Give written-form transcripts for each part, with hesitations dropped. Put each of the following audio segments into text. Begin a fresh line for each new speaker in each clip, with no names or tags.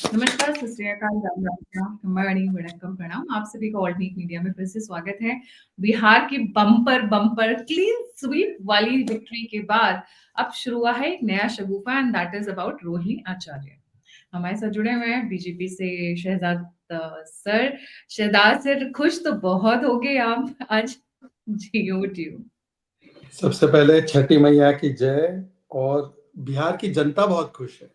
नमस्कार, सत श्री अकाल, राम राम, खम्बाणी, वणक्कम, प्रणाम। आप सभी का ऑल्ट न्यूज मीडिया में फिर से स्वागत है। बिहार की बम्पर बम्पर क्लीन स्वीप वाली विक्ट्री के बाद अब शुरू हुआ है एक नया शगुफा and that is about Rohini Acharya. हमारे साथ जुड़े हुए हैं बीजेपी से शहजाद सर। शहजाद सर, खुश तो बहुत हो गए आप आज। जियो जियो।
सबसे पहले छठी मैया की जय। और बिहार की जनता बहुत खुश है।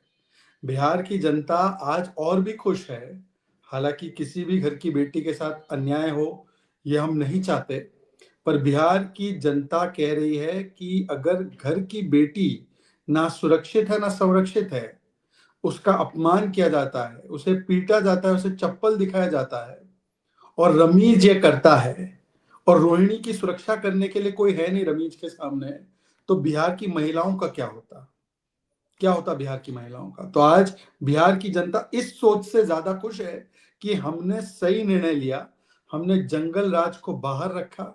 बिहार की जनता आज और भी खुश है। हालांकि किसी भी घर की बेटी के साथ अन्याय हो ये हम नहीं चाहते, पर बिहार की जनता कह रही है कि अगर घर की बेटी ना सुरक्षित है ना संरक्षित है, उसका अपमान किया जाता है, उसे पीटा जाता है, उसे चप्पल दिखाया जाता है और रमीज ये करता है और रोहिणी की सुरक्षा करने के लिए कोई है नहीं रमीज के सामने, तो बिहार की महिलाओं का क्या होता बिहार की महिलाओं का। तो आज बिहार की जनता इस सोच से ज्यादा खुश है कि हमने सही निर्णय लिया। हमने जंगल राज को बाहर रखा,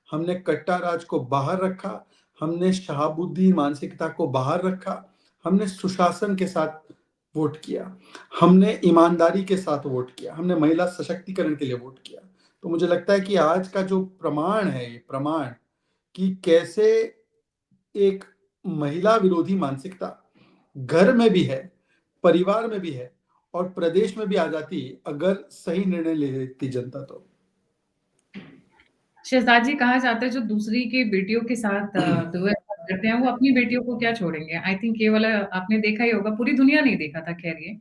हमने कट्टा राज को बाहर रखा, हमने शहाबुद्दीन मानसिकता को बाहर रखा, हमने सुशासन के साथ वोट किया, हमने ईमानदारी के साथ वोट किया, हमने महिला सशक्तिकरण के लिए वोट किया। तो मुझे लगता है कि आज का जो प्रमाण है, ये प्रमाण कि कैसे एक महिला विरोधी मानसिकता घर में भी है, परिवार में भी है और प्रदेश में भी आ जाती अगर सही निर्णय ले लेती जनता। तो
शहजाद जी, कहा जाता है जो दूसरी की बेटियों के साथ दुर्व्यवहार करते हैं वो अपनी बेटियों को क्या छोड़ेंगे। आई थिंक ये वाला आपने देखा ही होगा, पूरी दुनिया नहीं देखा था। खैर, ये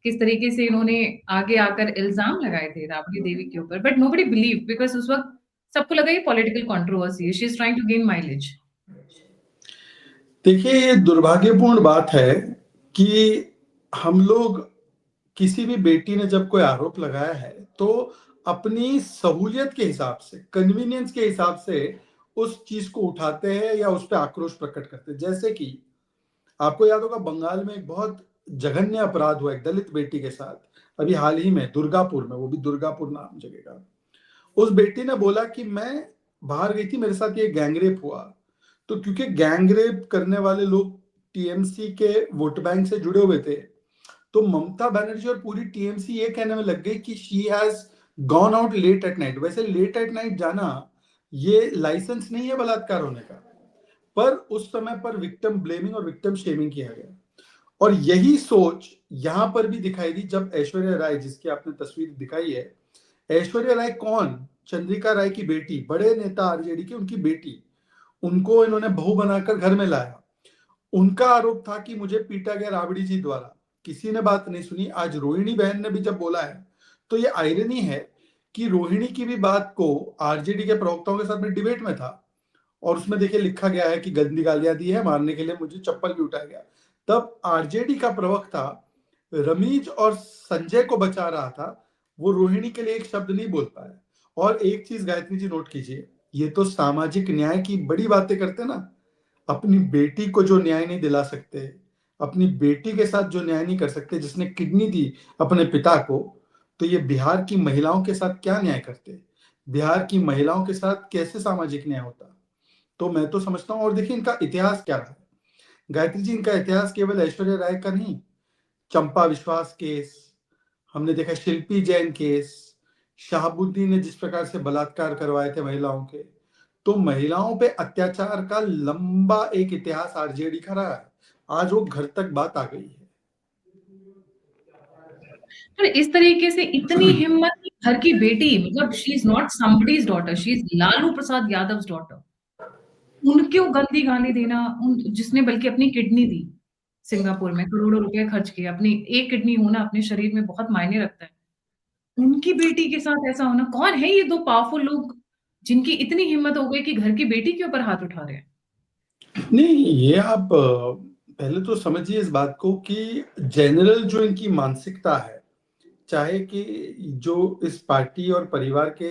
किस तरीके से इन्होंने आगे आकर इल्जाम लगाए थे राबड़ी देवी के ऊपर, बट नोबडी बिलीव बिकॉज उस वक्त सबको लगा ये पॉलिटिकल कंट्रोवर्सी है, she is trying to gain mileage.
देखिए, ये दुर्भाग्यपूर्ण बात है कि हम लोग किसी भी बेटी ने जब कोई आरोप लगाया है तो अपनी सहूलियत के हिसाब से, कन्वीनियंस के हिसाब से उस चीज को उठाते हैं या उस पर आक्रोश प्रकट करते हैं। जैसे कि आपको याद होगा बंगाल में एक बहुत जघन्य अपराध हुआ एक दलित बेटी के साथ अभी हाल ही में दुर्गापुर में, वो भी दुर्गापुर नाम जगह का। उस बेटी ने बोला कि मैं बाहर गई थी, मेरे साथ ये गैंगरेप हुआ। तो क्योंकि गैंगरेप करने वाले लोग टीएमसी के वोट बैंक से जुड़े हुए थे, तो ममता बनर्जी और पूरी टीएमसी ये कहने में लग गई कि she has gone out late at night. वैसे लेट एट नाइट जाना ये लाइसेंस नहीं है बलात्कार होने का, पर उस समय पर विक्टिम ब्लेमिंग और विक्टिम शेमिंग किया गया। और यही सोच यहां पर भी दिखाई दी जब ऐश्वर्या राय, जिसकी आपने तस्वीर दिखाई है, ऐश्वर्या राय कौन, चंद्रिका राय की बेटी, बड़े नेता आरजेडी की उनकी बेटी, उनको इन्होंने बहू बनाकर घर में लाया। उनका आरोप था कि मुझे पीटा गया राबड़ी जी द्वारा, किसी ने बात नहीं सुनी। आज रोहिणी बहन ने भी जब बोला है तो ये आयरनी है कि रोहिणी की भी बात को आरजेडी के प्रवक्ताओं के साथ में डिबेट में था और उसमें देखिए लिखा गया है कि गंदी गालियां दी है, मारने के लिए मुझे चप्पल भी उठाया गया। तब आरजेडी का प्रवक्ता रमीज और संजय को बचा रहा था, वो रोहिणी के लिए एक शब्द नहीं बोल पाया। और एक चीज गायत्री जी नोट कीजिए, ये तो सामाजिक न्याय की बड़ी बातें करते ना, अपनी बेटी को जो न्याय नहीं दिला सकते, अपनी बेटी के साथ जो न्याय नहीं कर सकते, जिसने किडनी दी अपने पिता को, तो ये बिहार की महिलाओं के साथ क्या न्याय करते, बिहार की महिलाओं के साथ कैसे सामाजिक न्याय होता। तो मैं तो समझता हूँ। और देखिए इनका इतिहास क्या रहा है गायत्री जी, इनका इतिहास केवल ऐश्वर्या राय का नहीं, चंपा विश्वास केस हमने देखा, शिल्पी जैन केस, शहाबुद्दीन ने जिस प्रकार से बलात्कार करवाए थे महिलाओं के, तो महिलाओं पे अत्याचार का लंबा एक इतिहास आरजेडी का रहा है। आज वो घर तक बात आ गई है।
पर इस तरीके से इतनी हिम्मत कि घर की बेटी, मतलब she is not somebody's daughter, she is Lalu Prasad Yadav daughter, उनको गंदी गाली देना, जिसने बल्कि अपनी किडनी दी सिंगापुर में, करोड़ों रुपए खर्च किए। अपनी एक किडनी होना अपने शरीर में बहुत मायने रखता है। उनकी बेटी के साथ ऐसा होना, कौन है ये दो पावरफुल लोग जिनकी इतनी हिम्मत हो गई कि घर की बेटी के ऊपर हाथ उठा रहे हैं।
नहीं, ये आप पहले तो समझिए इस बात को कि जनरल जो इनकी मानसिकता है, चाहे कि जो इस पार्टी और परिवार के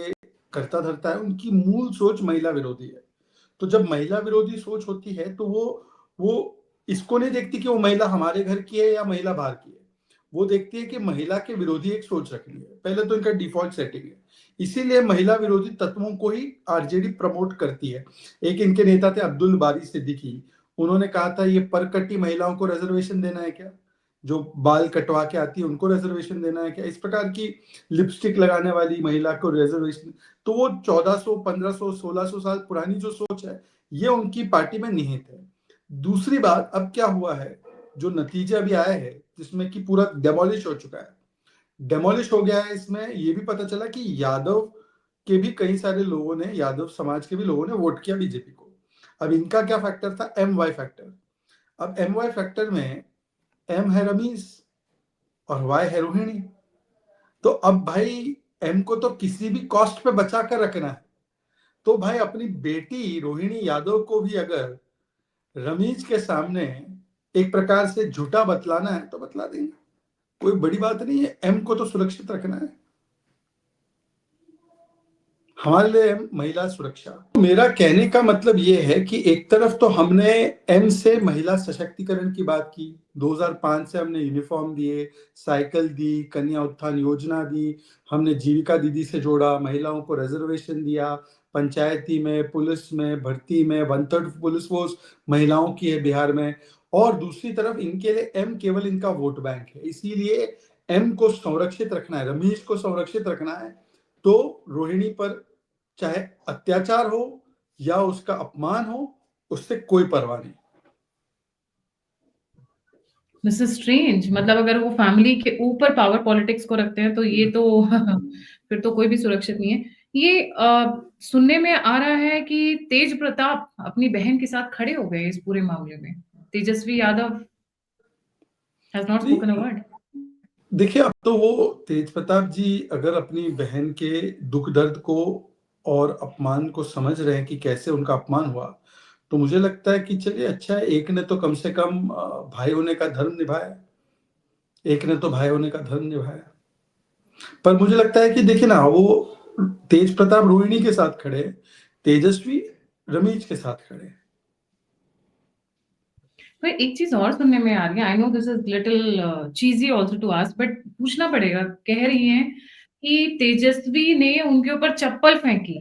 करता धरता है, उनकी मूल सोच महिला विरोधी है। तो जब महिला विरोधी सोच होती है तो वो इसको नहीं देखती कि वो महिला हमारे घर की है या महिला बाहर की है, वो देखती है कि महिला के विरोधी एक सोच रखनी है। पहले तो इनका डिफॉल्ट सेटिंग है, इसीलिए महिला विरोधी तत्वों को ही आरजेडी प्रमोट करती है। एक इनके नेता थे अब्दुल बारी सिद्दीकी, उन्होंने कहा था ये परकटी महिलाओं को रिजर्वेशन देना है क्या, जो बाल कटवा के आती है उनको रिजर्वेशन देना है क्या, इस प्रकार की लिपस्टिक लगाने वाली महिला को रिजर्वेशन। तो वो 1400, 1500, 1600 साल पुरानी जो सोच है, ये उनकी पार्टी में निहित है। दूसरी बात, अब क्या हुआ है, जो नतीजे अभी आए हैं जिसमें कि पूरा डेमोलिश हो चुका है, डेमोलिश हो गया है, इसमें ये भी पता चला कि यादव के भी कई सारे लोगों ने, यादव समाज के भी लोगों ने वोट किया बीजेपी को। अब इनका क्या फैक्टर था, एम वाई फैक्टर। अब एम वाई फैक्टर में एम है रमीज और वाई है रोहिणी। तो अब भाई एम को तो किसी भी कॉस्ट पे बचा कर रखना है, तो भाई अपनी बेटी रोहिणी यादव को भी अगर रमीज के सामने एक प्रकार से झूठा बतलाना है तो बतला देंगे, कोई बड़ी बात नहीं है, एम को तो सुरक्षित रखना है। हमारे लिए महिला सुरक्षा, मेरा कहने का मतलब ये है कि एक तरफ तो हमने एम से महिला सशक्तिकरण की बात की, 2005 से हमने यूनिफॉर्म दिए, साइकिल दी, कन्या उत्थान योजना दी, हमने जीविका दीदी से जोड़ा, महिलाओं को रिजर्वेशन दिया, पंचायती में, पुलिस में, भर्ती में, 1/3 पुलिस फोर्स महिलाओं की है बिहार में। और दूसरी तरफ इनके लिए एम केवल इनका वोट बैंक है, इसीलिए एम को संरक्षित रखना है, रमेश को संरक्षित रखना है। तो रोहिणी पर चाहे अत्याचार हो या उसका अपमान हो, उससे कोई परवाह नहीं।
दिस इज स्ट्रेंज, मतलब अगर वो फैमिली के ऊपर पावर पॉलिटिक्स को रखते हैं तो ये तो फिर तो कोई भी सुरक्षित नहीं है। ये सुनने में आ रहा है कि तेज प्रताप अपनी बहन के साथ खड़े हो गए इस पूरे मामले में। तेजस्वी यादव हैज नॉट
नहीं,
स्पोकन अ वर्ड।
देखिए अब तो वो तेज प्रताप जी अगर अपनी बहन के दुख दर्द को और अपमान को समझ रहे हैं कि कैसे उनका अपमान हुआ, तो मुझे लगता है कि चलिए अच्छा है, एक ने तो कम से कम भाई होने का धर्म निभाया, एक ने तो भाई होने का धर्म निभाया। पर मुझे लगता है कि देखिए ना, वो तेज प्रताप रोहिणी के साथ खड़े, तेजस्वी रमीज के साथ खड़े।
तो एक चीज और सुनने में आ रही है, I know this is little cheesy also to ask, but पूछना पड़ेगा। कह रही हैं कि तेजस्वी ने उनके ऊपर चप्पल फेंकी,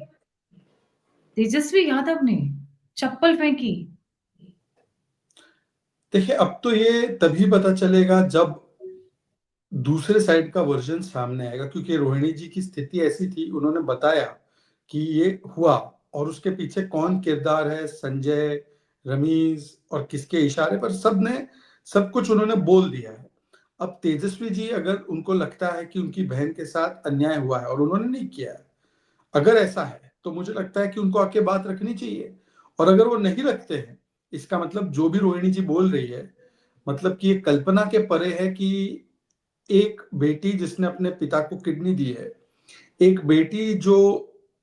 तेजस्वी यादव ने चप्पल फेंकी।
देखिए अब तो ये तभी पता चलेगा जब दूसरे साइड का वर्जन सामने आएगा, क्योंकि रोहिणी जी की स्थिति ऐसी थी, उन्होंने बताया कि ये हुआ और उसके पीछे कौन किरदार है, संजय, रमीज और किसके इशारे पर, सब कुछ उन्होंने बोल दिया है। अब तेजस्वी जी अगर उनको लगता है कि उनकी बहन के साथ अन्याय हुआ है और उन्होंने नहीं किया है, अगर ऐसा है तो मुझे लगता है कि उनको आके बात रखनी चाहिए। और अगर वो नहीं रखते हैं, इसका मतलब जो भी रोहिणी जी बोल रही है, मतलब कि ये कल्पना के परे है कि एक बेटी जिसने अपने पिता को किडनी दी है, एक बेटी जो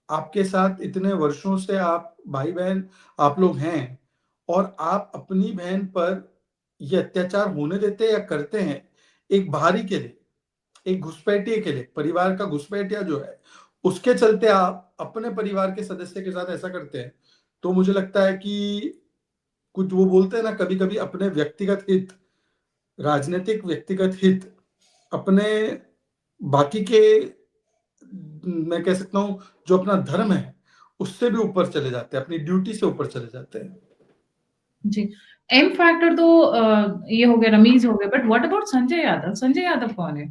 आपके साथ इतने वर्षों से आप भाई बहन आप लोग हैं, और आप अपनी बहन पर ये अत्याचार होने देते या करते हैं, एक बाहरी के लिए, एक घुसपैठिए के लिए, परिवार का घुसपैठिया जो है, उसके चलते आप अपने परिवार के सदस्य के साथ ऐसा करते हैं। तो मुझे लगता है कि कुछ वो बोलते हैं ना, कभी कभी अपने व्यक्तिगत हित, राजनीतिक व्यक्तिगत हित अपने बाकी के, मैं कह सकता हूँ जो अपना धर्म है उससे भी ऊपर चले जाते हैं, अपनी ड्यूटी से ऊपर चले जाते हैं।
जी। एम फैक्टर तो ये हो गया, रमीज हो गए, but what about Sanjay Yadav? Sanjay Yadav कौन है?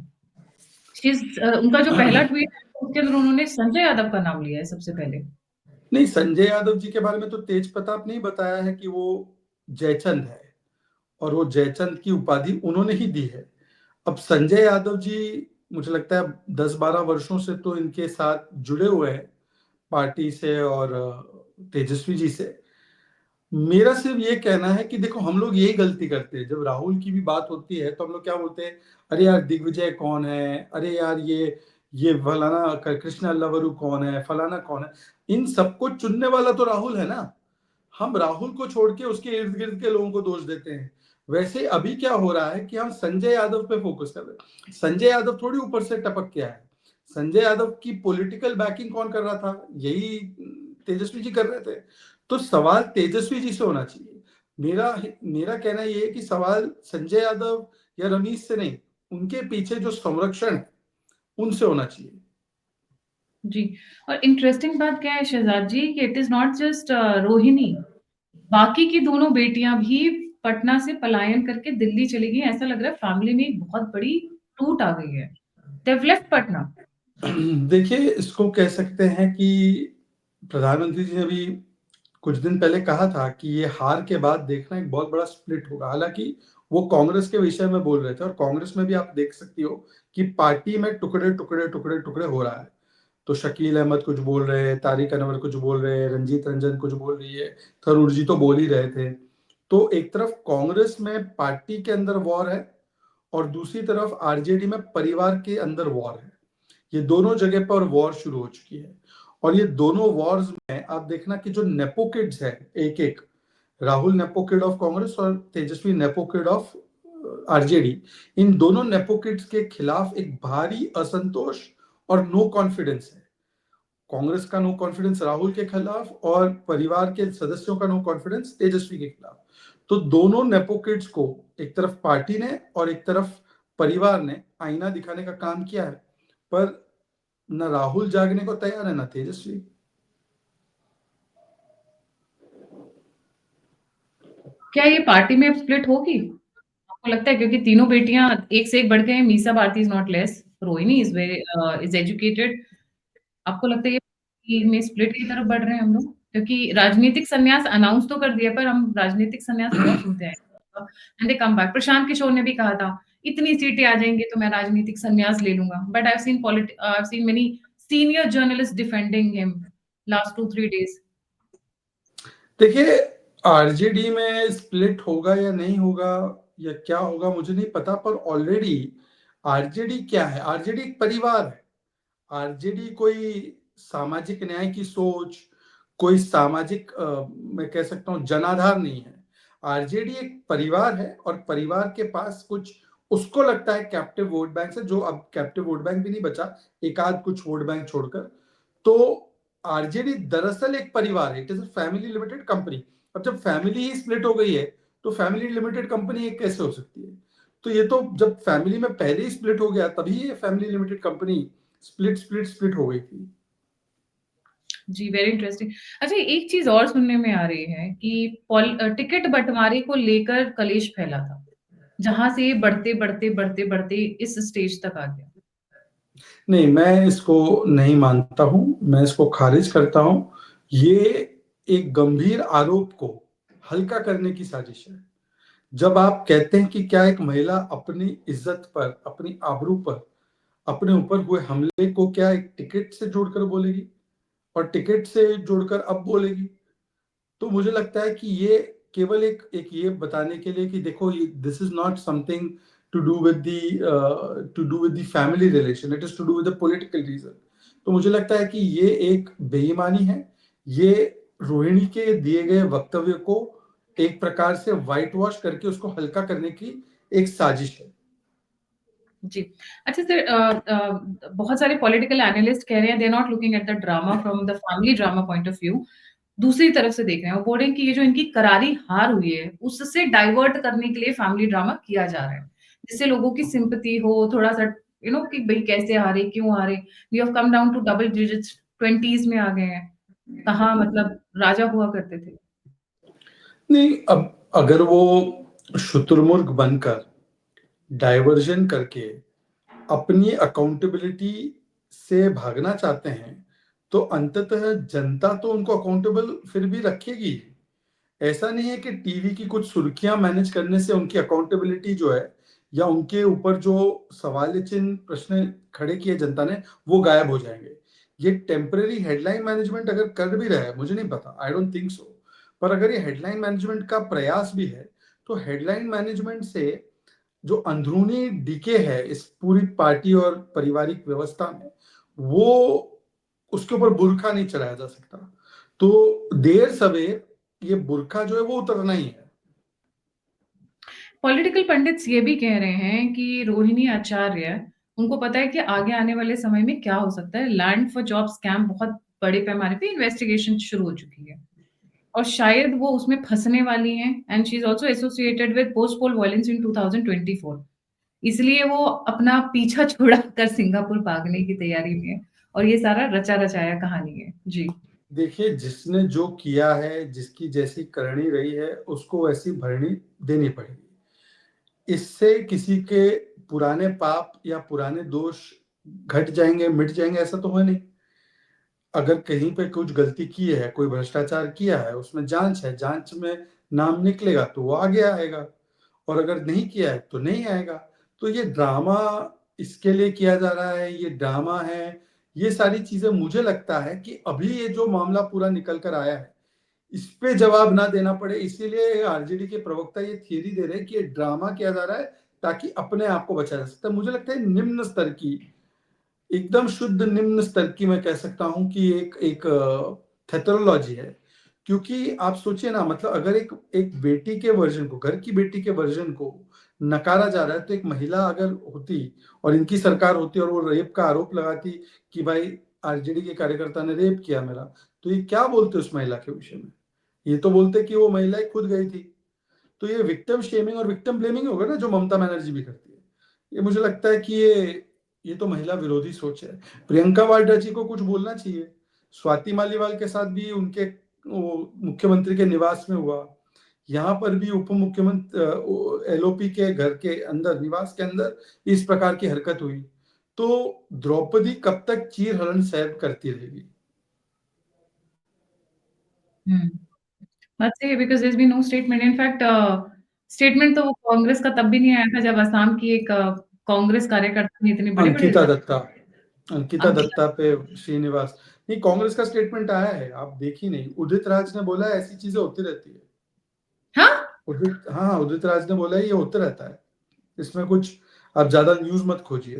उनका जो पहला ट्वीट है उसके अंदर उन्होंने संजय यादव का नाम लिया है सबसे पहले।
नहीं, संजय यादव जी के बारे में तो तेज प्रताप ने ही बताया है कि वो जयचंद है, और वो जयचंद की उपाधि उन्होंने ही दी है। अब संजय यादव जी, मुझे लगता है 10-12 वर्षों से तो इनके साथ जुड़े हुए हैं पार्टी से और तेजस्वी जी से। मेरा सिर्फ ये कहना है कि देखो, हम लोग यही गलती करते हैं, जब राहुल की भी बात होती है तो हम लोग क्या बोलते हैं, अरे यार दिग्विजय कौन है, अरे यार ये फलाना कृष्णा लवरू कौन है, फलाना कौन है। इन सबको चुनने वाला तो राहुल है ना। हम राहुल को छोड़ के उसके इर्द गिर्द के लोगों को दोष देते हैं। वैसे अभी क्या हो रहा है कि हम संजय यादव पे फोकस कर रहे हैं। संजय यादव थोड़ी ऊपर से टपक के आए, संजय यादव की पॉलिटिकल बैकिंग कौन कर रहा था, यही तेजस्वी जी कर रहे थे। तो सवाल तेजस्वी जी से होना चाहिए। मेरा मेरा कहना ये है कि सवाल संजय यादव या रमीश से नहीं, उनके पीछे जो संरक्षण उनसे होना चाहिए।
जी। और इंटरेस्टिंग बात क्या है शहजाद जी, कि it is not just Rohini, बाकी की दोनों बेटियां भी पटना से पलायन करके दिल्ली चली गई। ऐसा लग रहा है फैमिली में एक बहुत बड़ी टूट आ गई है। They have left Patna.
देखिए, इसको कह सकते हैं कि प्रधानमंत्री जी ने अभी कुछ दिन पहले कहा था कि ये हार के बाद देखना एक बहुत बड़ा स्प्लिट होगा। हालाँकि वो कांग्रेस के विषय में बोल रहे थे और कांग्रेस में भी आप देख सकती हो कि पार्टी में टुकड़े-टुकड़े हो रहा है। तो शकील अहमद कुछ बोल रहे हैं, तारिक अनवर कुछ बोल रहे हैं, रंजीत रंजन कुछ बोल रही है, थरूर जी तो बोल ही रहे थे। तो एक तरफ कांग्रेस में पार्टी के अंदर वॉर है और दूसरी तरफ आरजेडी में परिवार के अंदर वॉर है। ये दोनों जगह पर वॉर शुरू हो चुकी है और ये दोनों वॉर्स में आप देखना कि जो नेपो किड्स है एक-एक, Rahul nepo kid of Congress और तेजस्वी नेपो किड ऑफ आरजेडी, इन दोनों नेपो किड्स के खिलाफ एक भारी असंतोष और नो कॉन्फिडेंस है। कांग्रेस का नो कॉन्फिडेंस राहुल के खिलाफ और परिवार के सदस्यों का नो कॉन्फिडेंस तेजस्वी के खिलाफ। तो दोनों नेपो किड्स को एक तरफ पार्टी ने और एक तरफ परिवार ने आईना दिखाने का काम किया है, पर न राहुल जागने को तैयार है न तेजस्वी।
क्या ये पार्टी में अब स्प्लिट होगी? आपको लगता है क्योंकि तीनों बेटियाँ एक से एक बढ़ के हैं, Misa Bharti is not less, Rohini is educated. आपको लगता है ये में स्प्लिट की तरफ बढ़ रहे हैं हम लोग? क्योंकि राजनीतिक संन्यास अनाउंस तो कर दिया पर हम राजनीतिक संन्यास बहुत सुनते हैं। And they come back. Prashant Kishor ने भी कहा था, इतनी सीटें आ जाएँगी तो मैं राजनीतिक संन्यास ले लूँगा। But I have seen many senior journalist defending him last 2-3 days.
देखिए, आरजेडी में स्प्लिट होगा या नहीं होगा या क्या होगा मुझे नहीं पता, पर ऑलरेडी आरजेडी क्या है? आरजेडी एक परिवार है। आरजेडी कोई सामाजिक न्याय की सोच, कोई सामाजिक मैं कह सकता हूँ जनाधार नहीं है। आरजेडी एक परिवार है और परिवार के पास कुछ उसको लगता है कैप्टिव वोट बैंक से, जो अब कैप्टिव वोट बैंक भी नहीं बचा, एक आध कुछ वोट बैंक छोड़कर। तो आरजेडी दरअसल एक परिवार है, it is a family limited company. अब जब फैमिली ही स्प्लिट हो गई है, तो फैमिली लिमिटेड कंपनी एक कैसे हो सकती है? तो ये तो जब फैमिली में पहले ही स्प्लिट हो गया, तभी ये फैमिली लिमिटेड कंपनी स्प्लिट हो गई थी।
जी, वेरी इंटरेस्टिंग। अच्छा एक चीज़ और सुनने में आ रही है कि टिकट बँटवारे को लेकर कलेश फैला था, जहाँ से ये बढ़ते इस स्टेज तक आ गया।
नहीं, मैं इसको नहीं मानता हूँ, मैं इसको खारिज करता हूँ। ये एक गंभीर आरोप को हल्का करने की साजिश है। जब आप कहते हैं कि क्या एक महिला अपनी इज़्ज़त पर, अपनी आबरू पर, अपने ऊपर हुए हमले को क्या एक टिकट से जोड़कर बोलेगी और टिकट से जोड़कर अब बोलेगी? तो मुझे लगता है कि ये केवल एक एक ये बताने के लिए कि देखो ये this is not something to do with the family relation, it is to do with the political reason. तो मुझे लगता है कि ये एक बेईमानी है। ये रोहिणी के दिए गए वक्तव्य को एक प्रकार से व्हाइट वॉश करके उसको हल्का करने की एक साजिश है।
जी। अच्छा सर बहुत सारे पॉलिटिकल एनालिस्ट कह रहे हैं they are not looking at the drama from the family drama point of view. दूसरी तरफ से देख रहे हैं। वो बोल रहे हैं कि ये जो इनकी करारी हार हुई है, उससे डाइवर्ट करने के लिए फैमिली ड्रामा किया जा रहा है। जिससे लोगों की सिम्पैथी हो, थोड़ा-सा कि भई कैसे हारे, क्यों हारे? We have come down to double digits, 20s में आ गए हैं। कहाँ मतलब राजा हुआ करते थे।
नहीं, अब अगर वो शुतुरमुर्ग बनकर डाइवर्जन करके अपनी अकाउंटेबिलिटी से भागना चाहते हैं, तो अंततः जनता तो उनको अकाउंटेबल फिर भी रखेगी। ऐसा नहीं है कि टीवी की कुछ सुर्खियाँ मैनेज करने से उनकी अकाउंटेबिलिटी जो है या उनके ऊपर जो सवाल चिन्ह प्रश्न खड़े किए जनता ने, वो गायब हो जाएँगे। ये टेम्परेरी हेडलाइन मैनेजमेंट अगर कर भी रहा है, मुझे नहीं पता, आई डोंट थिंक सो। पर अगर ये हेडलाइन मैनेजमेंट का प्रयास भी है, तो हेडलाइन मैनेजमेंट से जो अंदरूनी डीके है इस पूरी पार्टी और पारिवारिक व्यवस्था में, वो उसके ऊपर बुर्खा नहीं चढ़ाया जा सकता। तो देर-सवेर ये बुर्खा जो है वो उतरना ही है।
पॉलिटिकल पंडित्स ये भी कह रहे हैं कि रोहिणी आचार्य, उनको पता है कि आगे आने वाले समय में क्या हो सकता है। लैंड फॉर जॉब स्कैम बहुत बड़े पैमाने पे इन्वेस्टिगेशन शुरू हो चुकी है और शायद वो उसमें फँसने वाली हैं and she is also associated with post pole violence in 2024। इसलिए वो अपना पीछा छुड़ा कर सिंगापुर भागने की तैयारी में है और ये सारा रचा-रचाया कहानी है। जी।
देखिए, जिसने जो किया है, जिसकी जैसी करनी रही है, उसको वैसी भरनी देनी पड़ेगी। इससे किसी के पुराने पाप या पुराने दोष घट जाएँगे, मिट जाएँगे, ऐसा तो है नहीं। अगर कहीं पे कुछ गलती की है, कोई भ्रष्टाचार किया है, उसमें जाँच है, जाँच में नाम निकलेगा तो वो आगे आएगा, और अगर नहीं किया है तो नहीं आएगा। तो ये ड्रामा इसके लिए किया जा रहा है, ये ड्रामा है, ये सारी चीज़ें मुझे लगता है कि अभी ये जो मामला पूरा निकल कर आया है, इस पे जवाब ना देना पड़े, इसीलिए आरजेडी के प्रवक्ता ये थियरी दे रहे हैं कि ये ड्रामा किया जा रहा है ताकि अपने आप को बचाया जा सकता है। मुझे लगता है निम्न स्तर की, एकदम शुद्ध निम्न स्तर की मैं कह सकता हूँ कि एक एक थेथोलॉजी है। क्योंकि आप सोचिए ना, मतलब अगर एक एक बेटी के वर्जन को, घर की बेटी के वर्जन को नकारा जा रहा है, तो एक महिला अगर होती और इनकी सरकार होती और वो रेप का आरोप लगाती कि भाई आरजेडी के कार्यकर्ता ने रेप किया मेरा, तो ये क्या बोलते उस महिला के विषय में? ये तो बोलते कि वो महिला खुद गई थी। तो ये विक्टिम शेमिंग और विक्टिम ब्लेमिंग होगा ना, जो ममता बनर्जी भी करती है। ये मुझे लगता है कि ये तो महिला विरोधी सोच है। प्रियंका वाड्रा जी को कुछ बोलना चाहिए। स्वाति मालीवाल के साथ भी उनके मुख्यमंत्री के निवास में हुआ, यहाँ पर भी उप मुख्यमंत्री एलओपी के घर के अंदर, निवास के अंदर इस प्रकार की हरकत हुई। तो द्रौपदी कब तक चीर हरण सहन करती रहेगी?
Let's say because there's been no statement. In fact, statement तो कांग्रेस का तब भी नहीं आया था जब असम की एक कांग्रेस कार्यकर्ता ने इतने बड़े-बड़े
अंकिता
इल्ज़ाम।
दत्ता, अंकिता
अंकिता।
दत्ता पे श्रीनिवास, नहीं कांग्रेस का स्टेटमेंट आया है, आप देखी नहीं? उदित राज ने बोला है ऐसी चीजें होती रहती है।
हाँ?
हाँ, उदित राज ने बोला है ये होता रहता है, इसमें कुछ आप ज्यादा न्यूज मत खोजिए।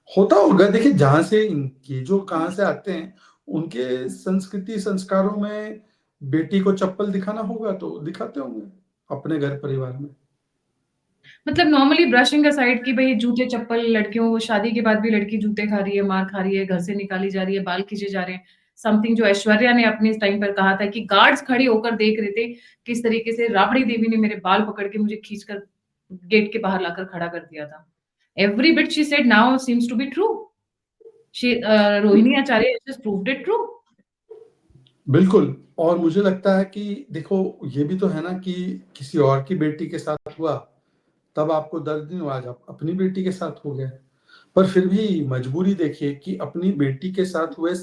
होता होगा, देखिए जहां से ये जो कहां से आते हैं, उनके संस्कृति संस्कारों में बेटी को चप्पल दिखाना होगा तो दिखाते होंगे अपने घर परिवार में।
मतलब नॉर्मली ब्रशिंग असाइड कि भई जूते-चप्पल लड़कियों शादी के बाद भी लड़की जूते खा रही है, मार खा रही है, घर से निकाली जा रही है, बाल खींचे जा रहे हैं। समथिंग जो ऐश्वर्या ने अपने टाइम पर कहा था कि गार्ड्स खड़े होकर देख रहे थे, किस तरीके से राबड़ी देवी ने मेरे बाल पकड़ के मुझे खींचकर गेट के बाहर लाकर खड़ा कर दिया था। Every bit she said now seems to be true. Rohini Acharya just proved it true.
बिल्कुल। और मुझे लगता है कि देखो, ये भी तो है ना कि किसी और की बेटी के साथ हुआ तब आपको दर्द नहीं हुआ, आज आप अपनी बेटी के साथ हो गया। पर फिर भी मजबूरी देखिए कि अपनी बेटी के साथ हुए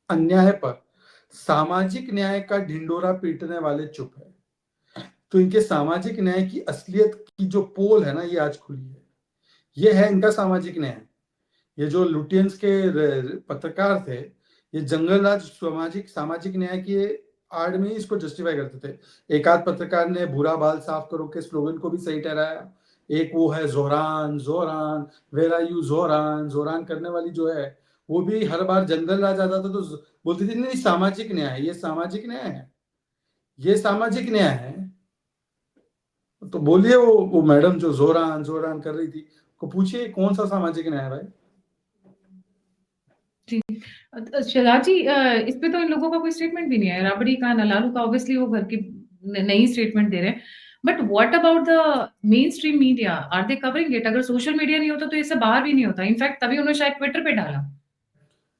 अन्याय पर सामाजिक न्याय का ढिंडोरा पीटने वाले चुप है। तो इनके सामाजिक न्याय की असलियत की जो पोल है ना, ये आज खुली है। ये है इनका सामाजिक न्याय। ये जो लुटियंस के पत्रकार थे, ये जंगल राज सामाजिक सामाजिक न्याय की आड़ में ही इसको जस्टिफाई करते थे। एक आध पत्रकार ने बुरा बाल साफ करो के स्लोगन को भी सही ठहराया। एक वो है जोरान जोरान, वेर आर यू जोरान, जोरान करने वाली जो है, वो भी हर बार जंगल राज आता था तो बोलती थी नहीं सामाजिक न्याय, ये सामाजिक न्याय है, ये सामाजिक न्याय है। तो बोलिए वो मैडम जो जोरान जोरान कर रही थी, को पूछिए कौन सा सामाजिक न्याय है भाई?
जी। शहजाद जी, इस पे तो इन लोगों का कोई स्टेटमेंट भी नहीं है। राबड़ी का, नलालू का, ऑब्वियसली वो घर की नई स्टेटमेंट दे रहे हैं। But what about the main stream media? Are they covering it? अगर सोशल मीडिया नहीं होता तो ये सब बाहर भी नहीं होता। इनफैक्ट तभी उन्होंने शायद ट्विटर पे डाला।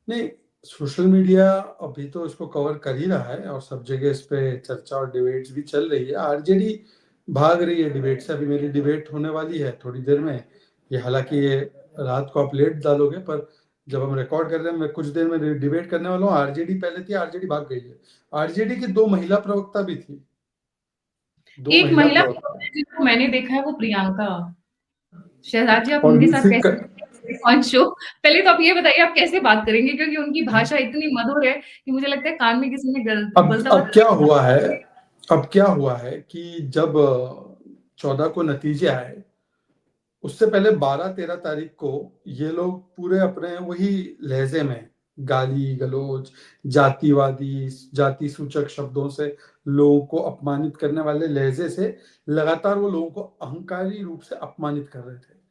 नहीं, सोशल मीडिया अभी तो इसको कवर कर ही रहा है और सब जगह इस पे चर्चा और डिबेट्स भी चल रही है। आरजेडी भाग रही है डिबेट से। अभी मेरी डिबेट होने वाली है थोड़ी देर में। ये हालांकि ये रात को आप लेट डालोगे, पर जब हम रिकॉर्ड कर रहे हैं मैं कुछ देर में डिबेट करने वाला हूँ। आरजेडी पहले थी, आरजेडी भाग गई है। आरजेडी की 2 महिला प्रवक्ता भी थी, 2
एक
महिला
महिला
प्रवक्ता।
जिसको मैंने देखा है वो प्रियंका। शहजाद जी, आप
और
उनके साथ
दूसरी
कैसे ऑन शो? पहले तो आप ये बताइए आप कैसे बात करेंगे? क्योंकि उनकी भाषा इतनी मधुर है कि मुझे लगता है कान में किसी ने
अब
बोलता हुआ।
क्या हुआ है कि जब 14 को नतीजे आए, उससे पहले 12-13 तारीख को ये लोग पूरे अपने वही लहजे में गाली गलौज, जातिवादी, जाति सूचक शब्दों से लोगों को अपमानित करने वाले लहजे से लगातार वो लोगों को अहंकारी रूप से अपमानित कर रहे थे।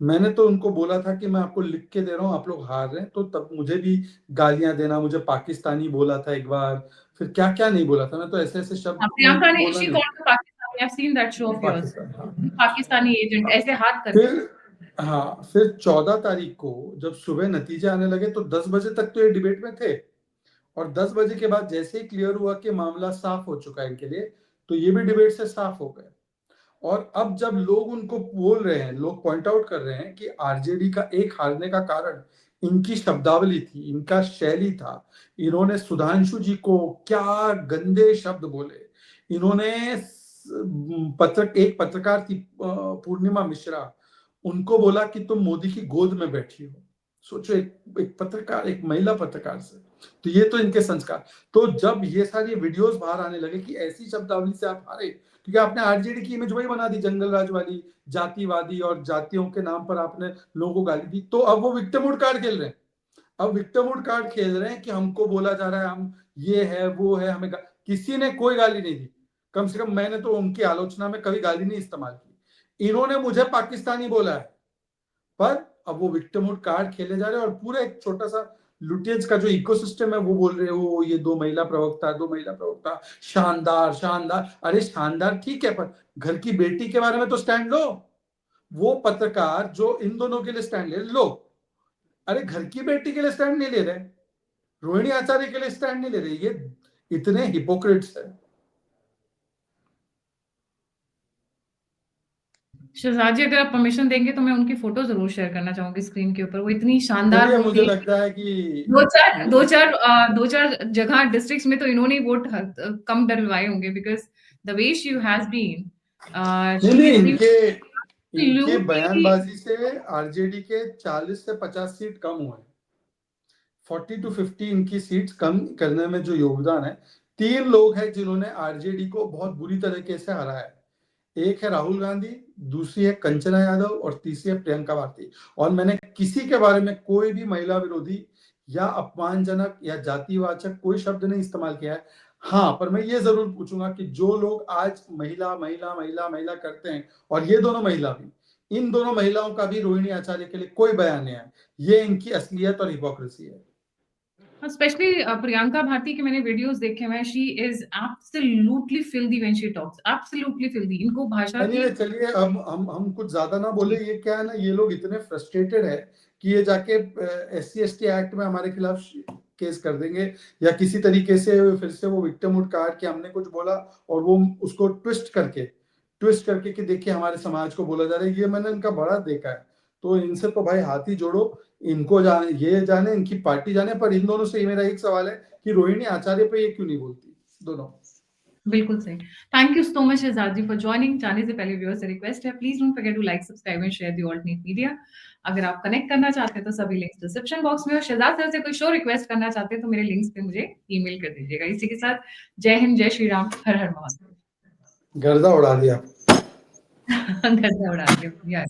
मैंने तो उनको बोला था कि मैं आपको लिख के दे रहा हूँ, आप लोग हार रहे हैं, तो तब मुझे भी गालियां देना, मुझे पाकिस्तानी बोला था एक बार, फिर क्या क्या नहीं बोला था। मैं तो ऐसे ऐसे शब्द मैं
प्रियंका ने
बोला
शी
नहीं।
Called to Pakistan. I have seen that show of yours.
Pakistan, हाँ।
पाकिस्तानी एजेंट ऐसे हाथ करके।
फिर हाँ, फिर 14 तारीख को जब सुबह नतीजे आने लगे तो 10 बजे तक तो ये डिबेट में थे। और 10 बजे के बाद जैसे ही क्लियर हुआ कि मामला साफ हो चुका है इनके लिए, तो ये भी डिबेट से साफ हो गए। और अब जब लोग उनको बोल रहे हैं, लोग पॉइंट आउट कर रहे हैं कि आरजेडी का एक हारने का कारण इनकी शब्दावली थी, इनका शैली था। इन्होंने सुधांशु जी को क्या गंदे शब्द बोले। इन्होंने एक पत्रकार थी पूर्णिमा मिश्रा, उनको बोला कि तुम मोदी की गोद में बैठी हो। सोचो, एक पत्रकार, एक महिला पत्रकार से। तो ये तो इनके संस्कार। तो जब ये सारी वीडियोस बाहर आने लगे कि ऐसी शब्दावली से आप हारे, क्योंकि आपने आरजेडी की इमेज वही बना दी, जंगल राज वाली, जातिवादी, और जातियों के नाम पर आपने लोगों को गाली दी। तो अब वो विक्टिमहुड कार्ड खेल रहे हैं। अब विक्टिमहुड कार्ड खेल रहे हैं कि हमको बोला जा रहा है हम ये है वो है, हमें किसी ने कोई गाली नहीं दी। कम से कम मैंने तो उनकी आलोचना में कभी गाली नहीं इस्तेमाल की। इन्होंने मुझे पाकिस्तानी बोला है, पर अब वो विक्टिमहुड कार्ड खेले जा रहे हैं। और पूरा एक छोटा सा लुटेज का जो इकोसिस्टम है वो बोल रहे हो ये दो महिला प्रवक्ता शानदार शानदार। अरे शानदार ठीक है, पर घर की बेटी के बारे में तो स्टैंड लो। वो पत्रकार जो इन दोनों के लिए स्टैंड ले लो, अरे घर की बेटी के लिए स्टैंड नहीं ले रहे, रोहिणी आचार्य के लिए स्टैंड नहीं ले रहे। ये इतने हिपोक्रेट्स है।
शहजाद जी, अगर आप परमिशन देंगे तो मैं उनकी फोटो जरूर शेयर करना चाहूंगी स्क्रीन के ऊपर। वो इतनी शानदार
चलिए,
वो
मुझे
थी।
लगता है कि
दो चार जगह डिस्ट्रिक्ट्स में तो इन्होंने वोट कम डलवाए होंगे, because the way she has been,
नहीं
शी
नहीं,
इज
इनके
एब्सोल्युटली।
बयानबाजी से आरजेडी के 40 से 50 सीट कम हुए। 40 to 50 इनकी सीट्स कम करने में जो योगदान है, 3 लोग हैं जिन्होंने आरजेडी को बहुत बुरी तरीके से हराया है। एक है राहुल गांधी, दूसरी है कंचना यादव, और तीसरी है प्रियंका भारती। और मैंने किसी के बारे में कोई भी महिला विरोधी या अपमानजनक या जातिवाचक कोई शब्द नहीं इस्तेमाल किया है। हाँ, पर मैं ये जरूर पूछूंगा कि जो लोग आज महिला महिला महिला महिला करते हैं, और ये दोनों महिला भी, इन दोनों महिलाओं का भी रोहिणी आचार्य के लिए कोई बयान नहीं है। ये इनकी असलियत और हिपोक्रेसी है।
स्पेशली प्रियंका भारती के मैंने वीडियोस देखे हुए हैं। She is absolutely filthy when she talks, absolutely filthy. इनको भाषा की
एनीवे, चलिए, अब हम कुछ ज्यादा ना बोले। ये क्या है ना, ये लोग इतने फ्रस्ट्रेटेड है कि ये जाके SC/ST एक्ट में हमारे खिलाफ केस कर देंगे, या किसी तरीके से फिर से वो विक्टिमहुड कार्ड कि हमने कुछ बोला और वो उसको ट्विस्ट करके कि देखिए हमारे समाज को बोला जा रहा है। ये मैंने इनका बड़ा देखा है। तो इनसे तो भाई हाथ ही जोड़ो। इनको जाने, ये जाने, इनकी पार्टी जाने। पर इन दोनों से ही मेरा एक सवाल है कि रोहिणी आचार्य पे ये क्यों नहीं बोलती दोनों।
बिल्कुल सही। Thank you so much Shehzad ji for joining. जाने से पहले व्यूअर्स से रिक्वेस्ट है, please don't forget to like, subscribe and share the alternate media. अगर आप कनेक्ट करना चाहते हैं तो सभी लिंक्स डिस्क्रिप्शन बॉक्स में। और शहजाद सर से कोई शो रिक्वेस्ट करना चाहते हैं तो मेरे लिंक्स पे मुझे ईमेल कर दीजिएगा। इसी के साथ जय हिंद, जय श्री राम, हर हर महादेव।
गर्दा उड़ा दिया।
गर्दा उड़ा दिया।